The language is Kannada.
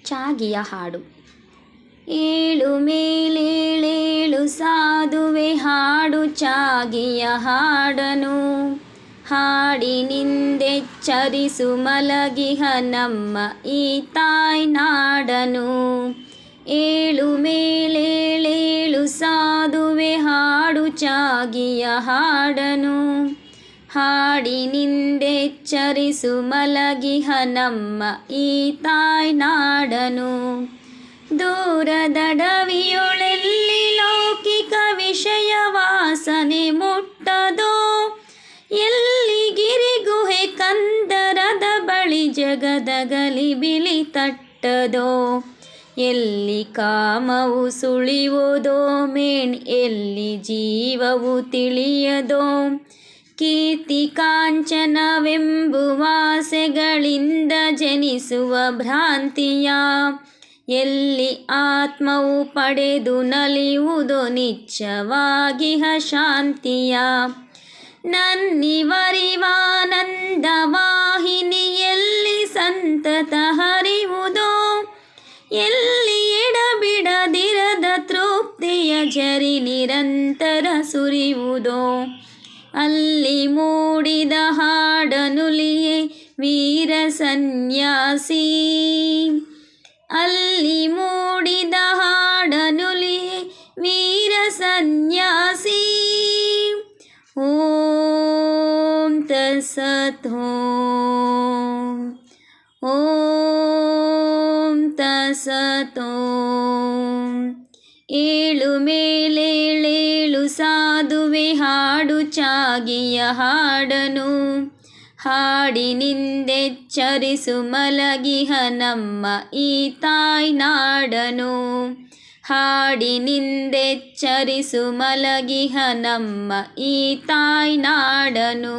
ಚಾಗಿಯ ಹಾಡು. ಏಳು ಮೇಲೇಳೇಳು ಸಾಧುವೆ ಹಾಡು ಚಾಗಿಯ ಹಾಡನು, ಹಾಡಿನಿಂದೆಚ್ಚರಿಸು ಮಲಗಿಹ ನಮ್ಮ ಈ ತಾಯ್ನಾಡನು. ಏಳು ಮೇಲೇಳೇಳು ಸಾಧುವೆ ಹಾಡು ಚಾಗಿಯ ಹಾಡನು, ಹಾಡಿನಿಂದೆಚ್ಚರಿಸು ಮಲಗಿಹ ನಮ್ಮ ಈ ತಾಯ್ನಾಡನು. ದೂರದಡವಿಯೊಳೆಲ್ಲಿ ಲೌಕಿಕ ವಿಷಯ ವಾಸನೆ ಮುಟ್ಟದೋ, ಎಲ್ಲಿ ಗಿರಿಗುಹೆ ಕಂದರದ ಬಳಿ ಜಗದ ಗಲಿಬಿಲಿ ತಟ್ಟದೋ, ಎಲ್ಲಿ ಕಾಮವು ಸುಳಿಯುವುದೋ ಮೇಣ್ ಎಲ್ಲಿ ಜೀವವು ತಿಳಿಯದೋ, ಕೀರ್ತಿ ಕಾಂಚನವೆಂಬುವಾಸೆಗಳಿಂದ ಜನಿಸುವ ಭ್ರಾಂತಿಯ, ಎಲ್ಲಿ ಆತ್ಮವು ಪಡೆದು ನಲಿಯುವುದೋ ನಿಚ್ಚವಾಗಿಹ ಶಾಂತಿಯ. ನನ್ನಿವರಿವಾನಂದ ವಾಹಿನಿಯಲ್ಲಿ ಸಂತತ ಹರಿವುದೋ, ಎಲ್ಲಿ ಎಡಬಿಡದಿರದ ತೃಪ್ತಿಯ ಝರಿ ನಿರಂತರ ಸುರಿಯುವುದೋ, ಅಲ್ಲಿ ಮೂಡಿದ ಹಾಡನುಲಿಯೇ ವೀರ ಸನ್ಯಾಸಿ, ಅಲ್ಲಿ ಮೂಡಿದ ಹಾಡನುಲಿಯೇ ವೀರ ಸನ್ಯಾಸಿ. ಓಂ ತತ್ಸತ್. ಓಂ ತತ್ಸತ್. ಏಳು ಮೇಲೇಳೇಳು ಸಾಧುವೆ ಹಾಡು ಚಾಗಿಯ ಹಾಡನು, ಹಾಡಿನಿಂದೆಚ್ಚರಿಸು ಮಲಗಿಹ ನಮ್ಮ ಈ ತಾಯ್ನಾಡನು, ಹಾಡಿನಿಂದೆಚ್ಚರಿಸು ಮಲಗಿಹ ನಮ್ಮ ಈ ತಾಯ್ನಾಡನು.